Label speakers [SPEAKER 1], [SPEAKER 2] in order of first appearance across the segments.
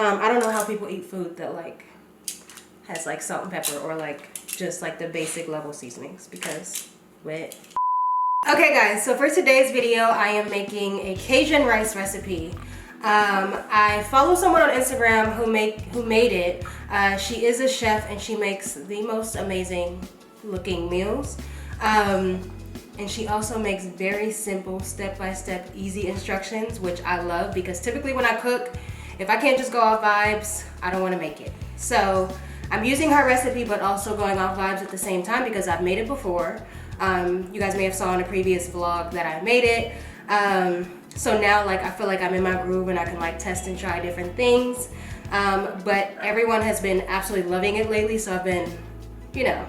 [SPEAKER 1] I don't know how people eat food that like has like salt and pepper or like just like the basic level seasonings, because wet. Okay guys, so for today's video I am making a Cajun rice recipe. I follow someone on Instagram who made it. She is a chef and she makes the most amazing looking meals. And she also makes very simple step-by-step easy instructions, which I love, because typically when I cook, if I can't just go off vibes, I don't want to make it. So I'm using her recipe but also going off vibes at the same time because I've made it before. You guys may have saw in a previous vlog that I made it. So now like I feel like I'm in my groove and I can like test and try different things. But everyone has been absolutely loving it lately, so I've been, you know,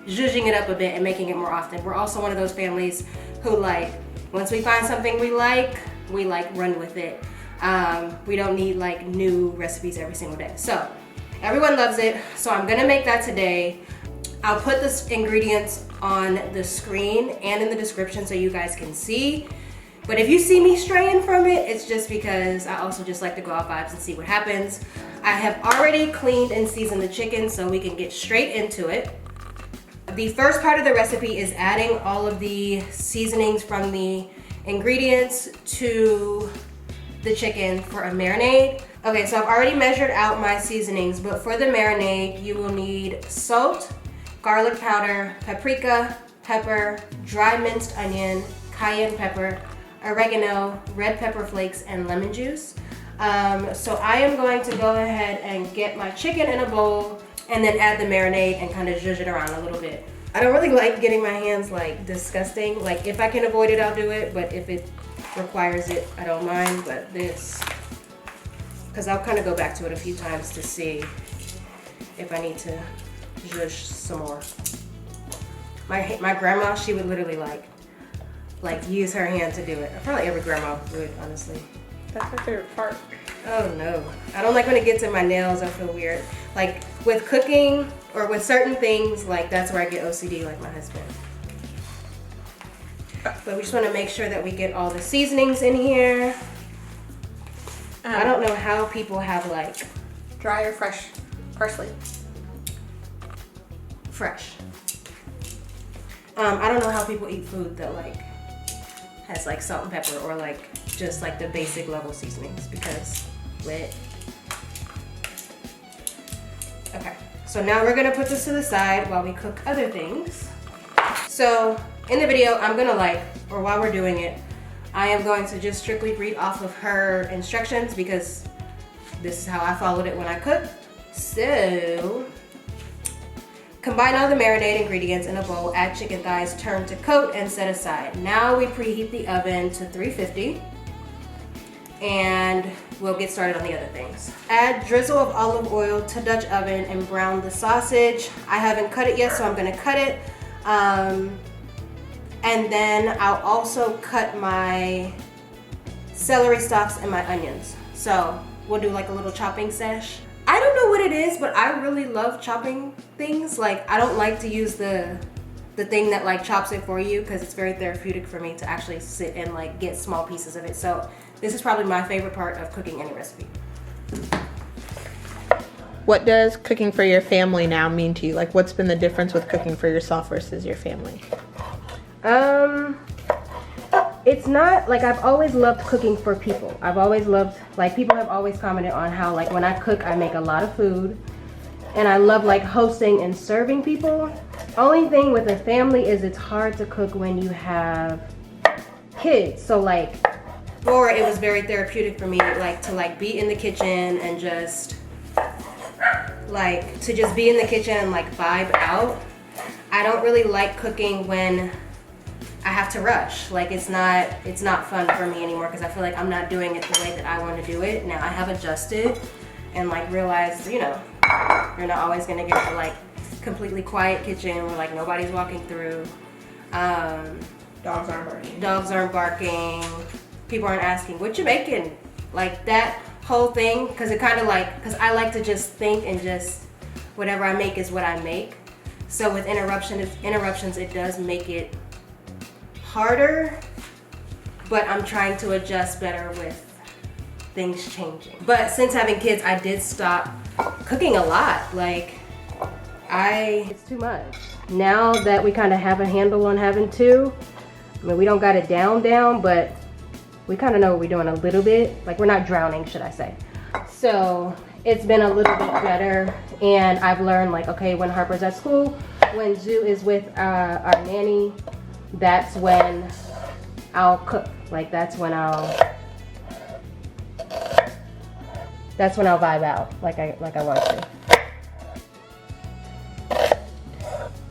[SPEAKER 1] zhuzhing it up a bit and making it more often. We're also one of those families who like, once we find something we like run with it. We don't need like new recipes every single day. So everyone loves it, so I'm gonna make that today. I'll put the ingredients on the screen and in the description so you guys can see. But if you see me straying from it, it's just because I also just like to go off vibes and see what happens. I have already cleaned and seasoned the chicken, so we can get straight into it. The first part of the recipe is adding all of the seasonings from the ingredients to the chicken for a marinade. Okay, so I've already measured out my seasonings, but for the marinade, you will need salt, garlic powder, paprika, pepper, dry minced onion, cayenne pepper, oregano, red pepper flakes, and lemon juice. So I am going to go ahead and get my chicken in a bowl and then add the marinade and kind of zhuzh it around a little bit. I don't really like getting my hands like disgusting. Like if I can avoid it, I'll do it, but if it requires it, I don't mind. But this, because I'll kind of go back to it a few times to see if I need to zhuzh some more. My grandma, she would literally like use her hand to do it. Probably every grandma would, honestly.
[SPEAKER 2] That's my favorite part.
[SPEAKER 1] Oh no, I don't like when it gets in my nails. I feel weird. Like with cooking or with certain things, like that's where I get OCD, like my husband. But we just want to make sure that we get all the seasonings in here. I don't know how people have like
[SPEAKER 2] dry or fresh parsley.
[SPEAKER 1] Fresh. I don't know how people eat food that like has like salt and pepper or like just like the basic level seasonings, because lit. Okay, so now we're gonna put this to the side while we cook other things. So in the video, I'm gonna or while we're doing it, I am going to just strictly read off of her instructions because this is how I followed it when I cook. So, combine all the marinade ingredients in a bowl, add chicken thighs, turn to coat, and set aside. Now we preheat the oven to 350, and we'll get started on the other things. Add drizzle of olive oil to Dutch oven and brown the sausage. I haven't cut it yet, so I'm gonna cut it. And then I'll also cut my celery stalks and my onions. So we'll do like a little chopping sesh. I don't know what it is, but I really love chopping things. Like I don't like to use the thing that like chops it for you, because it's very therapeutic for me to actually sit and like get small pieces of it. So this is probably my favorite part of cooking any recipe.
[SPEAKER 2] What does cooking for your family now mean to you? Like what's been the difference with cooking for yourself versus your family?
[SPEAKER 1] It's not like, I've always loved cooking for people. I've always loved, like people have always commented on how like when I cook I make a lot of food and I love like hosting and serving people. Only thing with a family is it's hard to cook when you have kids. So like, or it was very therapeutic for me like to like be in the kitchen and just like to just be in the kitchen and like vibe out. I don't really like cooking when I have to rush. Like it's not fun for me anymore because I feel like I'm not doing it the way that I want to do it. Now I have adjusted and like realized, you know, you're not always gonna get the like completely quiet kitchen where like nobody's walking through.
[SPEAKER 2] Dogs aren't barking.
[SPEAKER 1] People aren't asking what you making. Like that whole thing, because it kind of like, because I like to just think and just whatever I make is what I make. So with interruptions, it does make it harder, but I'm trying to adjust better with things changing. But since having kids, I did stop cooking a lot. Like, it's too much. Now that we kind of have a handle on having two, I mean, we don't got it down, but we kind of know what we're doing a little bit. Like, we're not drowning, should I say. So it's been a little bit better, and I've learned, like, okay, when Harper's at school, when Zoo is with our nanny, that's when I'll cook. Like, that's when I'll vibe out like I want to.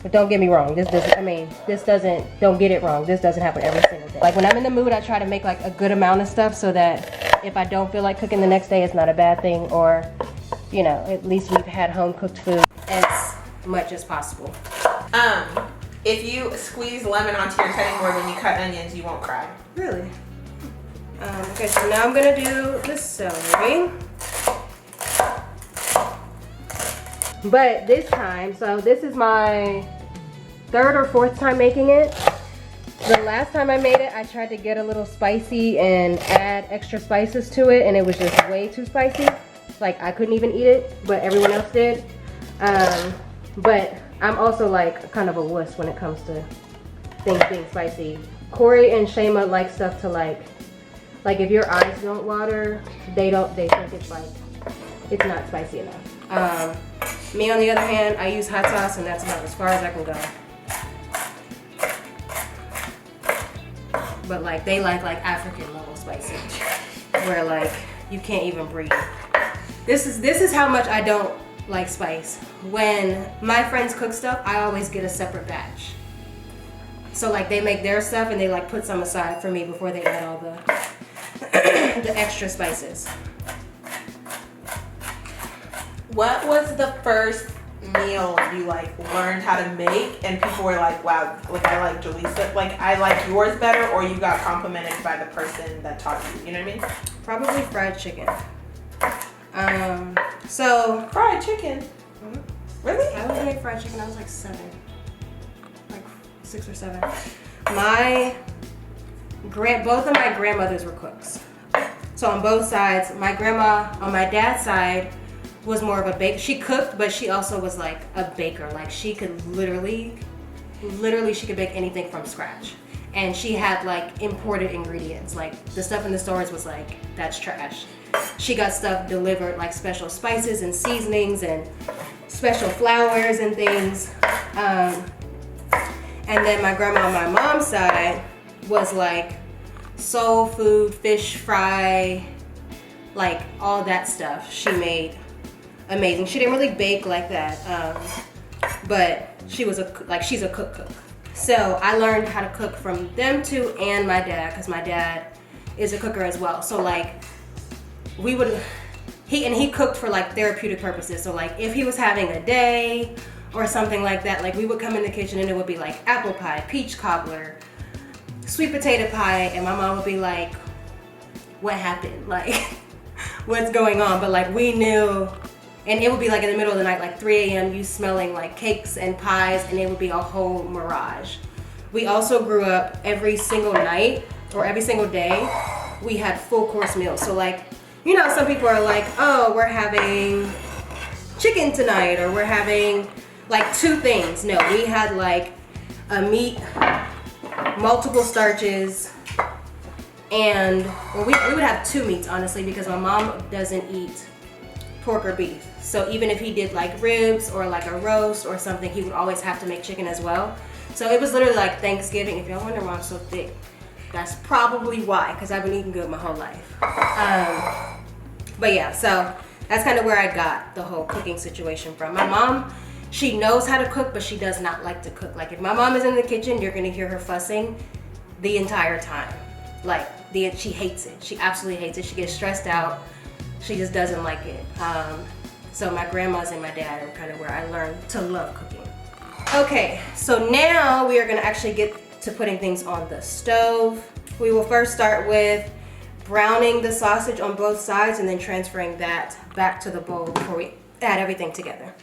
[SPEAKER 1] But don't get me wrong, don't get it wrong, this doesn't happen every single day. Like, when I'm in the mood, I try to make like a good amount of stuff so that if I don't feel like cooking the next day, it's not a bad thing, or, you know, at least we've had home cooked food as much as possible.
[SPEAKER 2] If you squeeze lemon onto your cutting board when you cut onions, you won't cry.
[SPEAKER 1] Really? Okay, so now I'm gonna do the celery. But this time, so this is my 3rd or 4th time making it. The last time I made it, I tried to get a little spicy and add extra spices to it, and it was just way too spicy. Like, I couldn't even eat it, but everyone else did. But I'm also like kind of a wuss when it comes to things being spicy. Corey and Shayma like stuff to like if your eyes don't water, they think it's like, it's not spicy enough. Me on the other hand, I use hot sauce, and that's about as far as I can go. But like, they like African level spicy, where like you can't even breathe. This is how much I don't like spice. When my friends cook stuff, I always get a separate batch. So like, they make their stuff and they like put some aside for me before they add all the the extra spices.
[SPEAKER 2] What was the first meal you like learned how to make and people were like, wow, like I like Jalisa, like I like yours better, or you got complimented by the person that taught you, you know what I mean?
[SPEAKER 1] Probably fried chicken. So
[SPEAKER 2] fried chicken?
[SPEAKER 1] Mm-hmm.
[SPEAKER 2] Really?
[SPEAKER 1] I was making fried chicken, I was like 7. Like 6 or 7. Both of my grandmothers were cooks. So on both sides, my grandma on my dad's side was more of a baker. She cooked, but she also was like a baker. Like, she could literally she could bake anything from scratch. And she had like imported ingredients. Like, the stuff in the stores was like, that's trash. She got stuff delivered, like special spices and seasonings and special flours and things. And then my grandma on my mom's side was like soul food, fish fry, like all that stuff she made amazing. She didn't really bake like that, but she's a cook. So I learned how to cook from them two and my dad, because my dad is a cooker as well. So like, he cooked for like therapeutic purposes. So like, if he was having a day or something like that, like we would come in the kitchen and it would be like apple pie, peach cobbler, sweet potato pie, and my mom would be like, what happened? Like, what's going on? But like, we knew. And it would be like in the middle of the night, like 3 a.m., you smelling like cakes and pies, and it would be a whole mirage. We also grew up every single night or every single day, we had full course meals. So like, you know, some people are like, oh, we're having chicken tonight, or we're having like 2 things. No, we had like a meat, multiple starches, and we would have 2 meats, honestly, because my mom doesn't eat pork or beef. So even if he did like ribs or like a roast or something, he would always have to make chicken as well. So it was literally like Thanksgiving. If y'all wonder why I'm so thick, that's probably why, because I've been eating good my whole life. But yeah, so that's kind of where I got the whole cooking situation from. My mom, she knows how to cook, but she does not like to cook. Like, if my mom is in the kitchen, you're gonna hear her fussing the entire time. Like, she hates it. She absolutely hates it. She gets stressed out. She just doesn't like it. So my grandmas and my dad are kind of where I learned to love cooking. Okay, so now we are gonna actually get to putting things on the stove. We will first start with browning the sausage on both sides and then transferring that back to the bowl before we add everything together.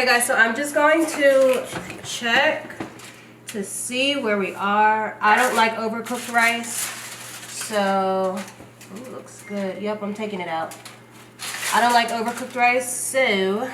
[SPEAKER 1] Okay guys, so I'm just going to check to see where we are. I don't like overcooked rice, so ooh, looks good. Yep, I'm taking it out. I don't like overcooked rice, so